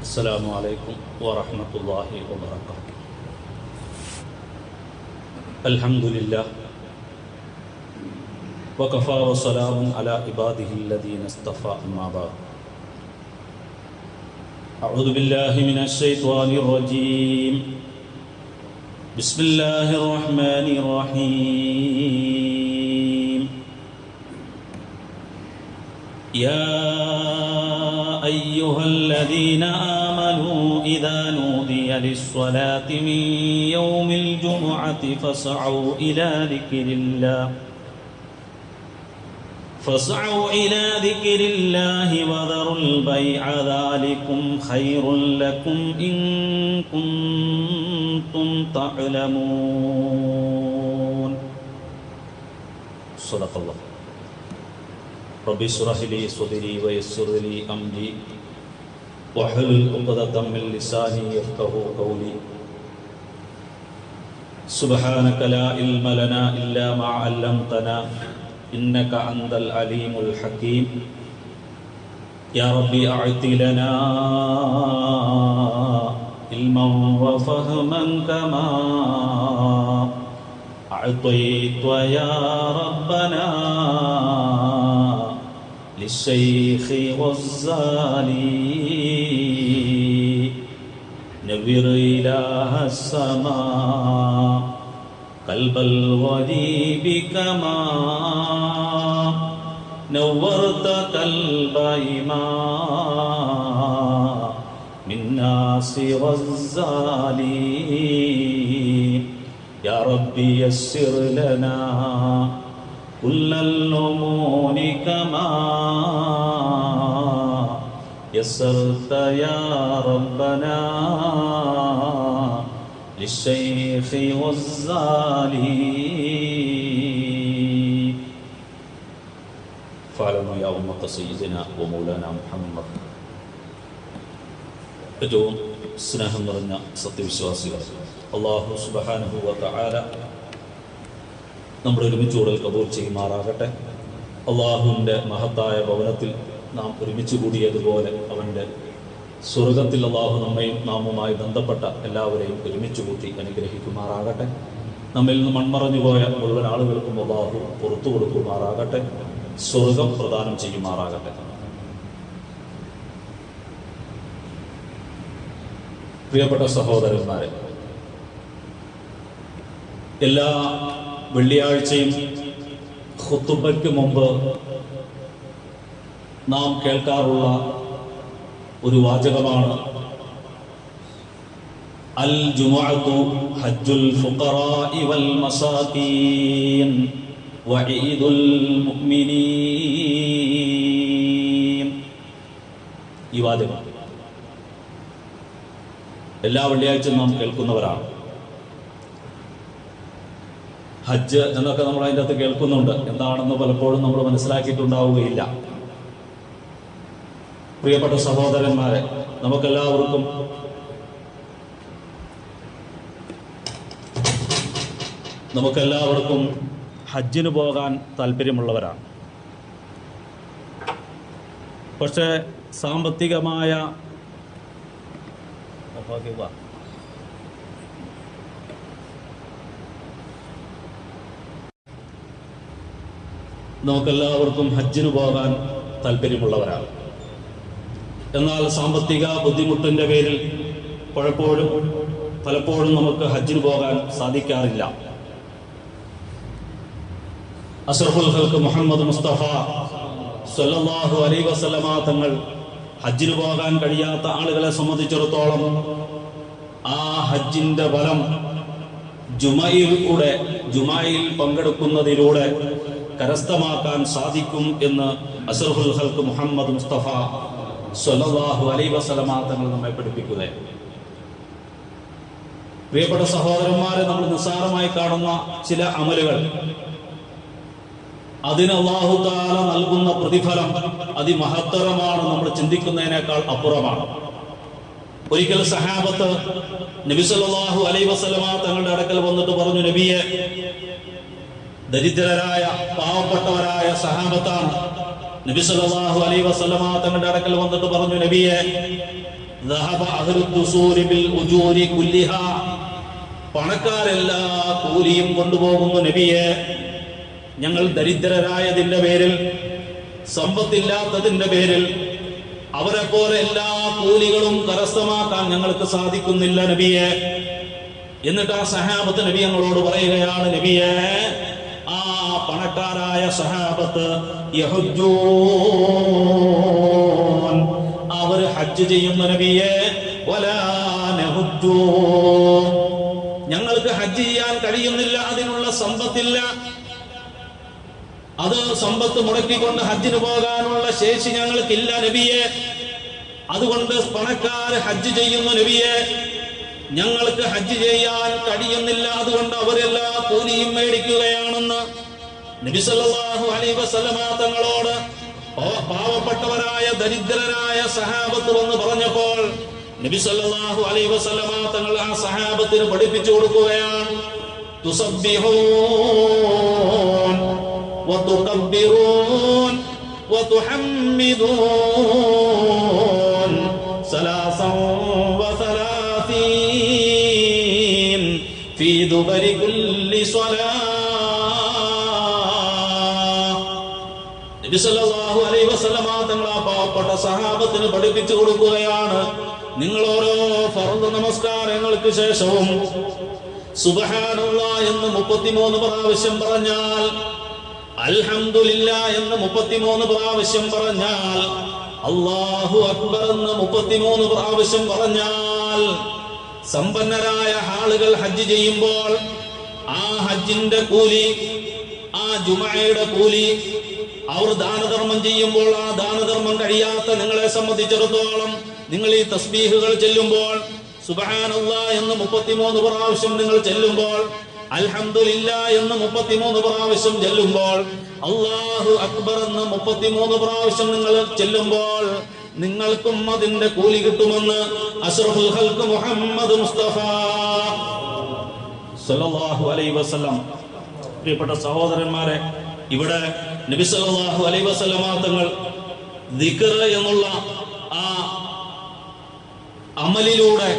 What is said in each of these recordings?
السلام عليكم ورحمة الله وبركاته. الحمد لله وكفى وسلام على عباده الذين اصطفى أما بعد. أعوذ بالله من الشيطان الرجيم. بسم الله الرحمن الرحيم. يا أيها الذين آمنوا إذا نودي للصلاة من يوم الجمعة فاسعوا إلى ذكر الله وذروا البيع ذلكم خير لكم إن كنتم تعلمون. صدق الله. ربي اشرح لي صدري ويسر لي أمري واحلل عقدة من لساني يفقهوا قولي. سبحانك لا علم لنا إلا ما علمتنا إنك أنت العليم الحكيم. يا ربي أعط لنا علما وفهما كما أعطيت يا ربنا للشيخ غزالي. نور إله السماء قلب الغريب كما نورت قلب إمام من ناس غزالي. يا ربي يسر لنا كل الأمور كما يسرت يا ربنا للشيخ غزالي. فاعلموا يا أمة سيدنا ومولانا محمد. ഏറ്റവും സ്നേഹം നിറഞ്ഞ സത്യവിശ്വാസികൾ, അല്ലാഹു സുബ്ഹാനഹു വ തആല നമ്മുടെ ഒരുമിച്ച് കൂടൽ കബൂൽ ചെയ്യുമാറാകട്ടെ. അള്ളാഹുവിൻ്റെ മഹത്തായ ഭവനത്തിൽ നാം ഒരുമിച്ച് കൂടിയതുപോലെ അവൻ്റെ സ്വർഗത്തിൽ അള്ളാഹു നമ്മയും നാമുമായി ബന്ധപ്പെട്ട എല്ലാവരെയും ഒരുമിച്ച് കൂട്ടി അനുഗ്രഹിക്കുമാറാകട്ടെ. നമ്മിൽ നിന്ന് മൺമറഞ്ഞു പോയ മുഴുവൻ ആളുകൾക്കും അള്ളാഹു പുറത്തു കൊടുക്കുമാറാകട്ടെ, സ്വർഗം പ്രദാനം ചെയ്യുമാറാകട്ടെ. പ്രിയപ്പെട്ട സഹോദരന്മാരെ, എല്ലാ വെള്ളിയാഴ്ചയും ഖുതുബയ്ക്ക് മുമ്പ് നാം കേൾക്കാറുള്ള ഒരു വാചകമാണ് അൽ ജുമുഅത്തു ഹജ്ജുൽ ഫുഖറാഇ വൽ മസാകീൻ വഈദുൽ മുഅ്മിനീൻ. ഈ വാചകം എല്ലാ വെള്ളിയാഴ്ചയും നാം കേൾക്കുന്നവരാണ്. ഹജ്ജ് എന്നൊക്കെ നമ്മൾ അതിൻ്റെ അകത്ത് കേൾക്കുന്നുണ്ട്, എന്താണെന്ന് പലപ്പോഴും നമ്മൾ മനസ്സിലാക്കിയിട്ടുണ്ടാവുകയില്ല. പ്രിയപ്പെട്ട സഹോദരന്മാരെ, നമുക്കെല്ലാവർക്കും ഹജ്ജിന് പോകാൻ താല്പര്യമുള്ളവരാണ്. പക്ഷേ സാമ്പത്തികമായ നമുക്കെല്ലാവർക്കും ഹജ്ജിന് പോകാൻ താല്പര്യമുള്ളവരാണ്. എന്നാൽ സാമ്പത്തിക ബുദ്ധിമുട്ടിൻ്റെ പേരിൽ പലപ്പോഴും നമുക്ക് ഹജ്ജിന് പോകാൻ സാധിക്കാറില്ല. അഷ്റഫുൽ ഖൽഖ് മുഹമ്മദ് മുസ്തഫ സ്വല്ലല്ലാഹു അലൈഹി വസല്ലമ തങ്ങൾ ഹജ്ജിന് പോകാൻ കഴിയാത്ത ആളുകളെ സംബന്ധിച്ചിടത്തോളം ആ ഹജ്ജിന്റെ ഫലം ജുമയിൽ പങ്കെടുക്കുന്നതിലൂടെ കരസ്ഥമാക്കാൻ സാധിക്കും എന്ന് അഷ്റഫുൽ ഖൽഖ് മുഹമ്മദ് മുസ്തഫ സ്വല്ലല്ലാഹു അലൈഹി വസല്ലമ തങ്ങൾ നമ്മെ പഠിപ്പിക്കുകയാണ്. പ്രിയപ്പെട്ട സഹോദരന്മാരെ, നമ്മൾ നിസ്സാരമായി കാണുന്ന ചില അമലുകൾ, അതിന് അല്ലാഹു തആല നൽകുന്ന പ്രതിഫലം അതിമഹത്തരമാണ്, നമ്മൾ ചിന്തിക്കുന്നതിനേക്കാൾ അപ്പുറമാണ്. ഒരിക്കൽ സഹാബത്ത് നബി സല്ലല്ലാഹു അലൈഹി വസല്ലമ തങ്ങളുടെ അടുക്കൽ വന്നിട്ട് പറഞ്ഞു, നബിയെ, ദരിദ്രരായ പാവപ്പെട്ടവരായ സഹാബത്താണ്. നബി സല്ലല്ലാഹു അലൈഹി വസല്ലമ തങ്ങളുടെ അടുക്കൽ വന്നിട്ട് പറഞ്ഞു, നബിയെ, ذهب أهل الدثور بالأجور كلها. പണക്കാരെല്ലാ കൂലിയും കൊണ്ടുപോകുന്നു നബിയെ. ഞങ്ങൾ ദരിദ്രരായതിന്റെ പേരിൽ, സമ്പത്തില്ലാത്തതിന്റെ പേരിൽ അവരെ പോലെ എല്ലാ കൂലികളും കരസ്ഥമാക്കാൻ ഞങ്ങൾക്ക് സാധിക്കുന്നില്ല നബിയെ. എന്നിട്ട് ആ സഹാബത്ത് നബി ഞങ്ങളോട് പറയുകയാണ്, നബിയെ, ആ പണക്കാരായ സഹാബത്ത് യഹുജ്ജൂൻ, അവർ ഹജ്ജ് ചെയ്യുന്നു നബിയെ. വലാ നഹുജ്ജൂ, ഞങ്ങൾക്ക് ഹജ്ജ് ചെയ്യാൻ കഴിയുന്നില്ല, അതിനുള്ള സമ്പത്തില്ല. അത് സമ്പത്ത് മുടക്കിക്കൊണ്ട് ഹജ്ജിന് പോകാനുള്ള ശേഷി ഞങ്ങൾക്കില്ല നബിയെ. അതുകൊണ്ട് പണക്കാർ ഹജ്ജ് ചെയ്യുന്നു നബിയെ, ഞങ്ങൾക്ക് ഹജ്ജ് ചെയ്യാൻ കഴിയുന്നില്ല, അതുകൊണ്ട് അവരെല്ലാ കൂലിയും മേടിക്കുകയാണെന്ന് നബി സല്ലല്ലാഹു അലൈഹി വസല്ലമ തങ്ങളോട് പാവപ്പെട്ടവരായ ദരിദ്രരായ സഹാബത്ത് വന്ന് പറഞ്ഞപ്പോൾ നബി സല്ലല്ലാഹു അലൈഹി വസല്ലമ തങ്ങൾ ആ സഹാബത്തിന് പഠിപ്പിച്ചു കൊടുക്കുകയാണ്. തുസബ്ബിഹൂൻ വതുകബ്ബിറൂൻ വതുഹമ്മിദൂൻ സലാസൻ വസലാസീൻ ഫീ ദുബരി കുല്ലി സ്വലാ. നബി സല്ലല്ലാഹു അലൈഹി വസല്ലമ തങ്ങൾ ആ പാവപ്പെട്ട സഹാബത്തിന് പഠിപ്പിച്ചു കൊടുക്കുകയാണ്, നിങ്ങൾ ഓരോ ഫർദ് നമസ്കാരങ്ങൾക്ക് ശേഷവും സുബ്ഹാനല്ലാഹ് എന്ന് 33 പ്രാവശ്യം പറഞ്ഞാൽ, അൽഹംദുലില്ലാഹ് എന്ന് 33 പ്രാവശ്യം പറഞ്ഞാൽ, അല്ലാഹു അക്ബർ എന്ന് 33 പ്രാവശ്യം പറഞ്ഞാൽ, സമ്പന്നരായ ആളുകൾ ഹജ്ജ് ചെയ്യുമ്പോൾ ആ ഹജ്ജിന്റെ കൂലി, ആ ജുമഅയുടെ കൂലി, അവർ ദാനധർമ്മം ചെയ്യുമ്പോൾ ആ ദാനധർമ്മം കഴിയാത്ത നിങ്ങളെ സംബന്ധിച്ചിടത്തോളം നിങ്ങൾ ഈ തസ്ബീഹുകൾ ചെല്ലുമ്പോൾ, സുബ്ഹാനല്ലാഹ് എന്ന് 33 പ്രാവശ്യം നിങ്ങൾ ചെല്ലുമ്പോൾ, അൽഹംദുലില്ലാഹ് എന്ന് 33 പ്രാവശ്യം ചെല്ലുമ്പോൾ, അല്ലാഹു അക്ബർ എന്ന് 33 പ്രാവശ്യം നിങ്ങൾ ചെല്ലുമ്പോൾ നിങ്ങൾക്കും അതിന്റെ കൂലി കിട്ടുമെന്ന് അഷ്റഫുൽ ഖൽഖ് മുഹമ്മദ് മുസ്തഫ സല്ലല്ലാഹു അലൈഹി വസല്ലം. പ്രിയപ്പെട്ട സഹോദരന്മാരെ, ഇവിടെ നബി സല്ലല്ലാഹു അലൈഹി വസല്ലമ തങ്ങൾ ദിക്ർ എന്നുള്ള ആ അമലിലൂടെ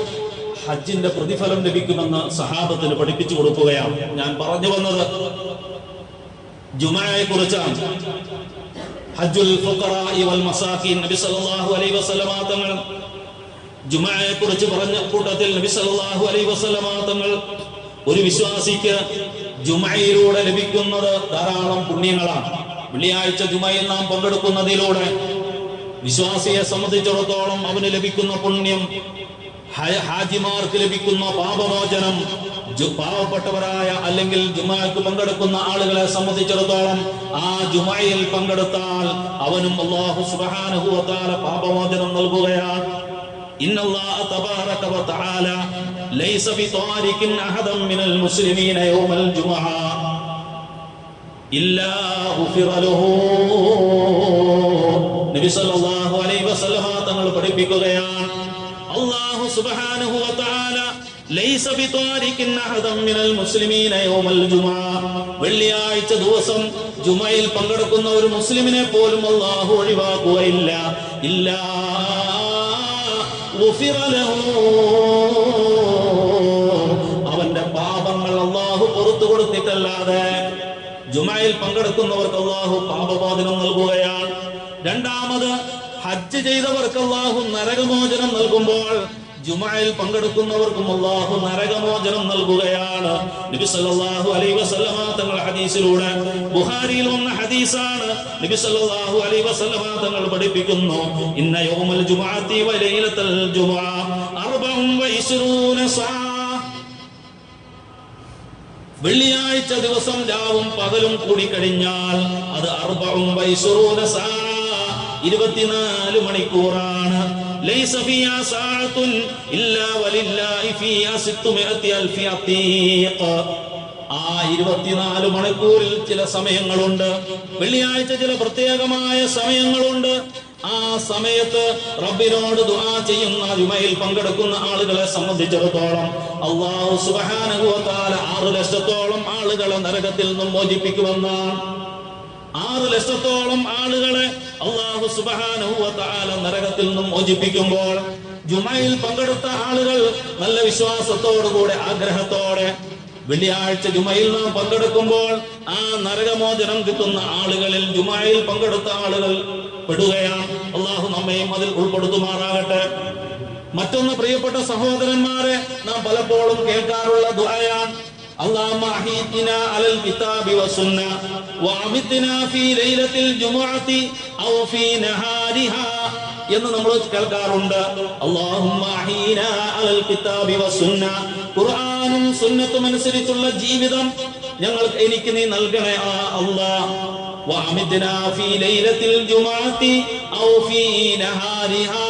ഹജ്ജിന്റെ പ്രതിഫലം ലഭിക്കുമെന്ന് സഹാബത്തിന് പഠിപ്പിച്ചു കൊടുക്കുകയാണ്. ഞാൻ പറഞ്ഞു വന്നത് ജുമഅയെ കുറിച്ചാണ്. ഹജ്ജുൽ ഫുഖറാഇ വൽ മസാകീൻ, നബി സല്ലല്ലാഹു അലൈഹി വസല്ലമ തങ്ങൾ ജുമഅയെ കുറിച്ച് പറഞ്ഞ കൂട്ടത്തിൽ നബി സല്ലല്ലാഹു അലൈഹി വസല്ലമ തങ്ങൾ ഒരു വിശ്വാസിക്ക് ജുമഅയിലൂടെ ലഭിക്കുന്നത് ധാരാളം പുണ്യങ്ങളാണ്. വെള്ളിയാഴ്ച ജുമഅയിൽ നാം പങ്കെടുക്കുന്നതിലൂടെ വിശ്വാസിയെ സംബന്ധിച്ചിടത്തോളം അവന് ലഭിക്കുന്ന പുണ്യം, ഹാജിമാർക്ക് ലഭിക്കുന്ന പാപമോചനം, പാവപ്പെട്ടവരായ അല്ലെങ്കിൽ ജുമഅക്ക് പങ്കെടുക്കുന്ന ആളുകളെ സംബന്ധിച്ചിടത്തോളം ആ ജുമഅയിൽ പങ്കെടുത്താൽ അവനും അല്ലാഹു സുബ്ഹാനഹു വ തആല പാപമോചനം നൽകുകയാണ്. ഇന്നല്ലാഹ തബാറക വ തആല ലൈസ ബിതാരികിൻ അഹദൻ മിനൽ മുസ്ലിമീന യൗമൽ ജുമുഅ ഇല്ലാ ഗുഫിറ ലഹു. നബി സല്ലല്ലാഹു അലൈഹി വസല്ലമ തങ്ങൾ പഠിപ്പിക്കുകയാണ്, അല്ലാഹു സുബ്ഹാനഹു വ തആല ലൈസ ബിതാരികിൻ അഹദൻ മിനൽ മുസ്ലിമീന യൗമൽ ജുമുഅ, വെള്ളിയാഴ്ച ദിവസം ജുമഅയിൽ പങ്കെടുക്കുന്ന ഒരു മുസ്ലിമിനെ പോലും അല്ലാഹു ഒഴിവാക്കുകയില്ല. ഇല്ലാ ഗുഫിറ ലഹു, അവന്റെ പാപങ്ങൾ അല്ലാഹു പുറത്തു കൊടുത്തിട്ടല്ലാതെ. ജുമഅയിൽ പങ്കെടുക്കുന്നവർക്ക് അല്ലാഹു പാപമോചനം നൽകുകയാണ്. രണ്ടാമത്, ഹജ്ജ് ചെയ്തവർക്ക് അല്ലാഹു നരകമോചനം നൽകുമ്പോൾ ജുമഅയിൽ പങ്കെടുക്കുന്നവർക്കും അല്ലാഹു നരകമോചനം നൽകുകയാണ്. നബി സല്ലല്ലാഹു അലൈഹി വസല്ലമ തങ്ങൾ ഹദീസിലൂടെ, ബുഖാരിയിൽ വന്ന ഹദീസാണ്, നബി സല്ലല്ലാഹു അലൈഹി വസല്ലമ തങ്ങൾ പഠിപ്പിക്കുന്നു, ഇന്ന യൗമൽ ജുമുഅത്തി വ ലൈലത്തുൽ ജുമുഅ 24 സഅ. വെള്ളിയാഴ്ച ദിവസം രാവും പകലും കൂടി കഴിഞ്ഞാൽ അത് 24 സഅ, 24 മണിക്കൂറാണ്. ലൈസ ഫിഹാ സഅത്തുൻ ഇല്ലാ വലില്ലാഹി ഫിഹാ 600,000 അത്തീഖ. ആ 24 മണിക്കൂറിൽ ചില സമയങ്ങളുണ്ട്, വെള്ളിയാഴ്ച ചില പ്രത്യേകമായ സമയങ്ങളുണ്ട്. ആ സമയത്ത് റബ്ബിനോട് ദുആ ചെയ്യുന്ന ജുമഅയിൽ പങ്കെടുക്കുന്ന ആളുകളെ സംബന്ധിച്ചിടത്തോളം അല്ലാഹു സുബ്ഹാനഹു വ തആല 6 ലക്ഷത്തോളം ആളുകളെ നരകത്തിൽ നിന്നും മോചിപ്പിക്കുമെന്നാണ്. 6 ലക്ഷത്തോളം ആളുകളെ അല്ലാഹു സുബ്ഹാനഹു വ തആല നരകത്തിൽ നിന്നും മോചിപ്പിക്കുമ്പോൾ ജുമയിൽ പങ്കെടുത്ത ആളുകൾ നല്ല വിശ്വാസത്തോടുകൂടെ ആഗ്രഹത്തോടെ വെള്ളിയാഴ്ച ജുമയിൽ നാം പങ്കെടുക്കുമ്പോൾ ആ നരകമോചനം കിട്ടുന്ന ആളുകളിൽ ജുമയിൽ പങ്കെടുത്ത ആളുകൾ പെടുകയാണ്. അള്ളാഹു നമ്മയും അതിൽ ഉൾപ്പെടുത്തുമാറാകട്ടെ. മറ്റൊന്ന് പ്രിയപ്പെട്ട സഹോദരന്മാരെ, നാം പലപ്പോഴും കേൾക്കാറുള്ള ദുആയാണ് അല്ലാഹുമ്മ അഹീതിനാ അലൽ കിതാബി വസുന്ന വഅമിത്നാ ഫീ ലൈലത്തിൽ ജുമുഅത്തി ഔ ഫീ നഹാരിഹാ എന്ന് നമ്മൾ കേൾക്കാറുണ്ട്. അല്ലാഹുമ്മ അഹീനാ അലൽ കിതാബി വസുന്ന, ഖുർആനും സുന്നത്തും അനുസരിച്ചുള്ള ജീവിതം എനിക്ക് നീ നൽകണേ ആ അല്ലാഹ്. വഅമിത്നാ ഫീ ലൈലത്തിൽ ജുമുഅത്തി ഔ ഫീ നഹാരിഹാ,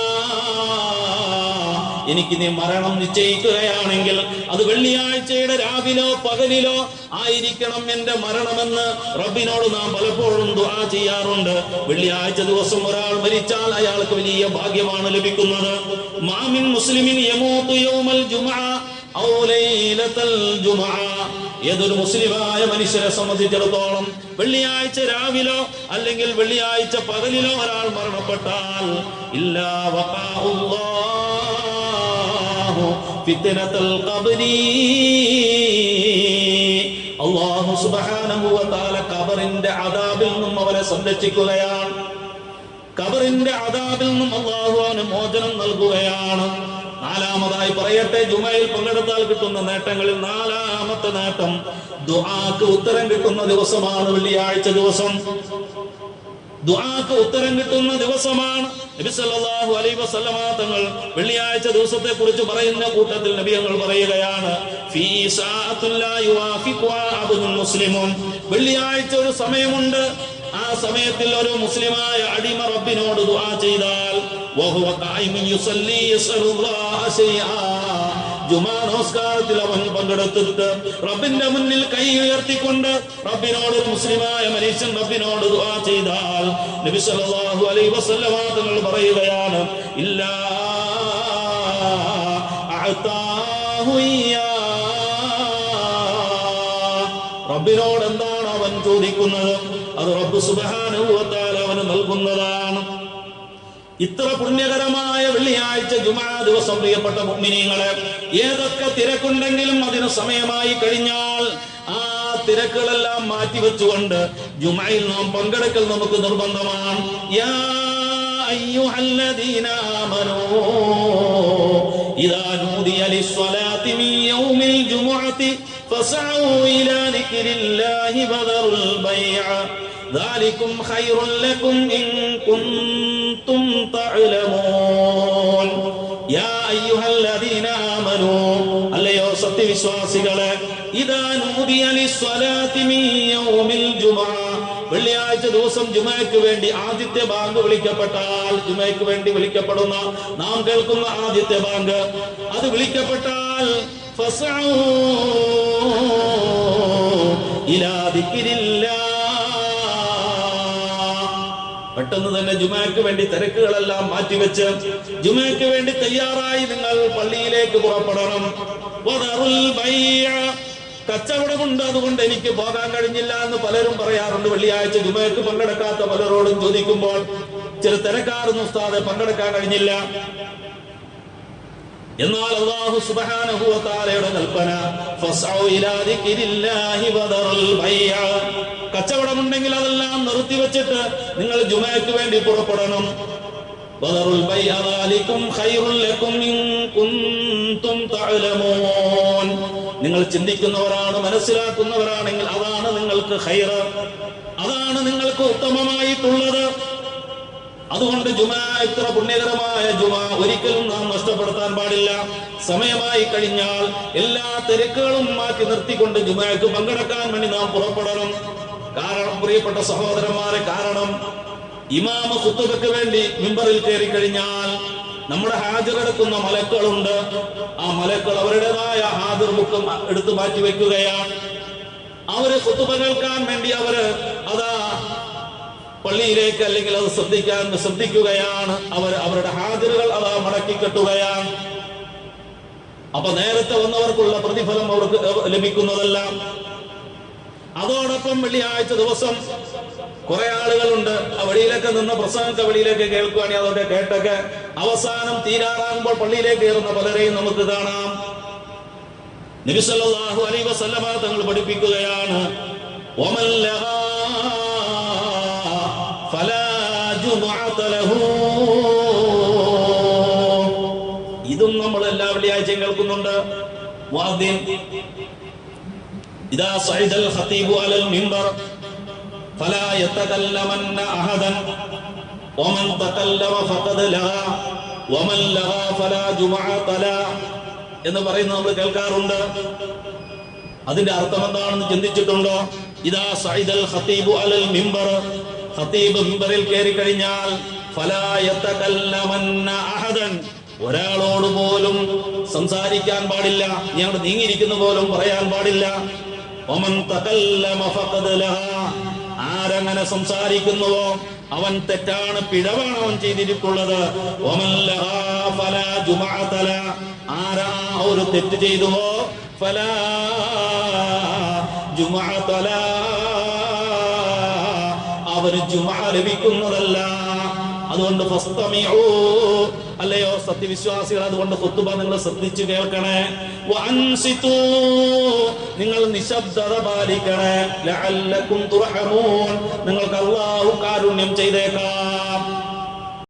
എനിക്ക് നീ മരണം നിശ്ചയിക്കുകയാണെങ്കിൽ അത് വെള്ളിയാഴ്ചയുടെ രാവിലോ പകലിലോ ആയിരിക്കണം എന്റെ മരണമെന്ന് റബ്ബിനോട് നാം പലപ്പോഴും ദുആ ചെയ്യാറുണ്ട്. വെള്ളിയാഴ്ച ദിവസം ഒരാൾ മരിച്ചാൽ അയാൾക്ക് വലിയ ഭാഗ്യമാണ് ലഭിക്കുന്നത്. മാമിൻ മുസ്ലിമിൻ യമൂതു യൗമൽ ജുമുഅ ഔ ലൈലത്തൽ ജുമുഅ, ഏതൊരു മുസ്ലിമായ മനുഷ്യരെ സംബന്ധിച്ചിടത്തോളം വെള്ളിയാഴ്ച രാവിലോ അല്ലെങ്കിൽ വെള്ളിയാഴ്ച പകലിലോ ഒരാൾ മരണപ്പെട്ടാൽ ഇല്ലാ വഖാഉല്ലാഹു ഫിത്നത്തുൽ ഖബ്രി, അല്ലാഹു സുബ്ഹാനഹു വ തആല ഖബറിന്റെ അദാബിൽ നിന്നും അവരെ സംരക്ഷിക്കുകയാണ്. ഖബറിന്റെ അദാബിൽ നിന്നും അല്ലാഹു അവന് മോചനം നൽകുകയാണ്. നാലാമതായി പറയട്ടെ, ജുമയിൽ പങ്കെടുത്താൽ കിട്ടുന്ന നേട്ടങ്ങളിൽ നാലാമത്തെ നേട്ടം ദുആക്ക് ഉത്തരം കിട്ടുന്ന ദിവസമാണ് വെള്ളിയാഴ്ച ദിവസം. ദുആക്ക് ഉത്തരം കിട്ടുന്ന ദിവസമാണ്. നബി സല്ലല്ലാഹു അലൈഹി വസല്ലമ തങ്ങൾ വെള്ളിയാഴ്ച ദിവസത്തെ കുറിച്ച് പറയുന്ന കൂട്ടത്തിൽ നബി തങ്ങൾ പറയുകയാണ്, ഫീ സഅത്തുൻ ലാ യുവാഫിഖുഹാ അബ്ദുൽ മുസ്ലിമുൻ, വെള്ളിയാഴ്ച ഒരു സമയമുണ്ട്, ആ സമയത്തിൽ ഒരു മുസ്ലിമായ അടിമ റബ്ബിനോട് ദുആ ചെയ്താൽ വഹുവ ഖായിമുൻ യുസല്ലി യസ്അലുല്ലാഹ ശൈആ, ജുമാ നമസ്കാരത്തിൽ അവൻ പങ്കെടുത്തിട്ട് റബ്ബിന്റെ മുന്നിൽ കൈ ഉയർത്തിക്കൊണ്ട് റബ്ബിനോട്, മുസ്ലിമായ മനുഷ്യൻ റബ്ബിനോട് ദുആ ചെയ്താൽ നബി സല്ലല്ലാഹു അലൈഹി വസല്ലമ തങ്ങൾ പറയുകയാണ്, ഇല്ലാ അഅതാഹു ഇയ്യാ, റബ്ബിനോട് എന്താണ് അവൻ ചോദിക്കുന്നത് അത് റബ്ബ് സുബ്ഹാനഹു വ തആല അവന് നൽകുന്നതാണ്. ഇത്ര പുണ്യകരമായ വെള്ളിയാഴ്ച ജുമാ ദിവസം പ്രിയപ്പെട്ട മുഅ്മിനീങ്ങളെ, ഏതൊക്കെ തിരക്കുണ്ടെങ്കിലും അതിന് സമയമായി കഴിഞ്ഞാൽ ആ തിരക്കുകളെല്ലാം മാറ്റിവെച്ചുകൊണ്ട് ജുമയിൽ നാം പങ്കെടുക്കൽ നമുക്ക് നിർബന്ധമാണ്. യാ അയ്യുഹല്ലദീന ആമനൂ ഇദാ നൂദിയ ലിസ്സലാത്തി മിൻ യൗമിൽ ജുമുഅത്തി ഫസഉ ഇലാ ദിക്രില്ലാഹി വദറുൽ ബൈഅ ذلكم خير لكم إن كنتم تعلمون يا أيها الذين آمنوا അല്ലയോ സത്യവിശ്വാസികളെ, ഇദാ നൂദിയ ലിസ്സലാത്തി മിൻ യൗമിൽ ജുമുഅ, വെള്ളിയാഴ്ച ദിവസം ജുമഅയ്ക്ക് വേണ്ടി ആദ്യത്തെ ബാങ്ക് വിളിക്കപ്പെട്ടാൽ, ജുമഅയ്ക്ക് വേണ്ടി വിളിക്കപ്പെടുന്ന നാം കേൾക്കുന്ന ആദ്യത്തെ ബാങ്ക് അത് വിളിക്കപ്പെട്ടാൽ ഫസഉ ഇലാ ദിക്രില്ലാഹ്, പെട്ടെന്ന് തന്നെ ജുമഅയ്ക്ക് വേണ്ടി തിരക്കുകളെല്ലാം മാറ്റിവെച്ച് ജുമഅയ്ക്ക് വേണ്ടി തയ്യാറായി നിങ്ങൾ പള്ളിയിലേക്ക് പുറപ്പെടണം. വദറുൽ ബൈഅ, കച്ചവടമുണ്ട് അതുകൊണ്ട് എനിക്ക് പോകാൻ കഴിഞ്ഞില്ല എന്ന് പലരും പറയാറുണ്ട്. വെള്ളിയാഴ്ച ജുമഅയ്ക്ക് പങ്കെടുക്കാത്ത പലരോടും ചോദിക്കുമ്പോൾ ചില തിരക്കാറുന്ന ഉസ്താദെ പങ്കെടുക്കാൻ കഴിഞ്ഞില്ല. എന്നാൽ അല്ലാഹു സുബ്ഹാനഹു വ തആലയുടെ കൽപ്പന ഫസ്ഉ ഇലാ ദിക്രില്ലാഹി വദറുൽ ബൈഅ, കച്ചവടമുണ്ടെങ്കിൽ അതെല്ലാം നിർത്തിവെച്ചിട്ട് നിങ്ങൾ ജുമഅയ്ക്ക് വേണ്ടി പുറപ്പെടണം. വദറുൽ ബൈഅ ദാലികും ഖൈറുൽ ലക്കും ഇൻ കുൻതും തഅലമൂൻ, നിങ്ങൾ ചിന്തിക്കുന്നവരാണ്, മനസ്സിലാക്കുന്നവരാണെങ്കിൽ അതാണ് നിങ്ങൾക്ക് ഖൈർ, അതാണ് നിങ്ങൾക്ക് ഉത്തമമായിട്ടുള്ളത്. അതുകൊണ്ട് ജുമാ, ഇത്ര പുണ്യകരമായ ജുമാ ഒരിക്കലും നാം നഷ്ടപ്പെടുത്താൻ പാടില്ല. സമയമായി കഴിഞ്ഞാൽ എല്ലാ തിരക്കുകളും മാറ്റി നിർത്തിക്കൊണ്ട് ജുമാക്ക് പങ്കെടുക്കാൻ വേണ്ടി നാം പുറപ്പെടണം. കാരണം പ്രിയപ്പെട്ട സഹോദരന്മാരെ, കാരണം ഇമാമ ഖുതുബയ്ക്ക് വേണ്ടി മിമ്പറിൽ കയറി കഴിഞ്ഞാൽ നമ്മുടെ ഹാജർ എടുക്കുന്ന മലക്കുകളുണ്ട്. ആ മലക്കൾ അവരുടേതായ ഹാജർ ബുക്കും എടുത്തു മാറ്റി വെക്കുകയാണ്. അവര് ഖുതുബ കേൾക്കാൻ വേണ്ടി അവര് അതാ പള്ളിയിലേക്ക് അല്ലെങ്കിൽ അത് ശ്രദ്ധിക്കുകയാണ്. അവരുടെ ഹാജറുകൾ അതാ മടക്കി കെട്ടുകയാണ്. അപ്പൊ നേരത്തെ വന്നവർക്കുള്ള പ്രതിഫലം അവർക്ക് ലഭിക്കുന്നതല്ല. അതോടൊപ്പം വെള്ളിയാഴ്ച ദിവസം കുറെ ആളുകളുണ്ട് ആ വഴിയിലൊക്കെ നിന്ന് പ്രസംഗമൊക്കെ വെളിയിലേക്ക് കേൾക്കുകയാണെങ്കിൽ അതൊക്കെ കേട്ടൊക്കെ അവസാനം തീരാറാകുമ്പോൾ പള്ളിയിലേക്ക് കയറുന്ന പലരെയും നമുക്ക് കാണാം. നബി സല്ലല്ലാഹു അലൈഹി വസല്ലമ തങ്ങൾ പഠിപ്പിക്കുകയാണ്, വമൻ ലഹാ ഫലാ ജുമുഅത ലഹു. ഇതും നമ്മൾ എല്ലാ വെള്ളിയാഴ്ചയും കേൾക്കുന്നുണ്ട്. മുഅദ്ദിൻ ഇദാ സഅദൽ ഖതീബു അലൽ മിൻബർ ഫലാ യതകല്ലമന്ന അഹദൻ വമൻ തകല്ലമ ഫഖദ് ലഹാ വമൻ ലഹാ ഫലാ ജുമുഅത ലഹു എന്ന് പറയുന്നത് നമ്മൾ കേൾക്കാറുണ്ട്. അതിന്റെ അർത്ഥം എന്താണെന്ന് ചിന്തിച്ചിട്ടുണ്ടോ? ഇദാ സഅദൽ ഖതീബു അലൽ മിൻബർ, ഖതീബ് മിൻബറിൽ കയറി കഴിഞ്ഞാൽ ഫലാ യതകല്ലമന്ന അഹദൻ, ഒരാളോട് പോലും സംസാരിക്കാൻ പാടില്ല, ഞങ്ങൾ നീങ്ങിയിരിക്കുന്ന പോലും പറയാൻ പാടില്ല. വമൻ തകല്ലമ ഫഖദ് ലഹാ, ആരങ്ങനെ സംസാരിക്കുന്നുവോ അവൻ തെറ്റാണ്, പിഴവാണ് അവൻ ചെയ്തിട്ടുള്ളത്. വമൻ ലഹാ ഫലാ ജുമുഅത ലഹു, ആരാ ഒരു തെറ്റ് ചെയ്തുവോ ഫലാ ജുമുഅത ലഹു, അവന് ജുമുഅ ലഭിക്കുന്നതല്ല. അതുകൊണ്ട് ഫസ്തമിഉ, അല്ലയോ സത്യവിശ്വാസികൾ, അതുകൊണ്ട് ഖുത്ബ നിങ്ങൾ ശ്രദ്ധിച്ചു കേൾക്കണേ. വഅൻസിതു, നിങ്ങൾ നിശബ്ദത പാലിക്കണേ. ലഅല്ലകും തുർഹമൂൻ, നിങ്ങൾക്ക് അല്ലാഹു കാരുണ്യം ചെയ്തേക്കാം.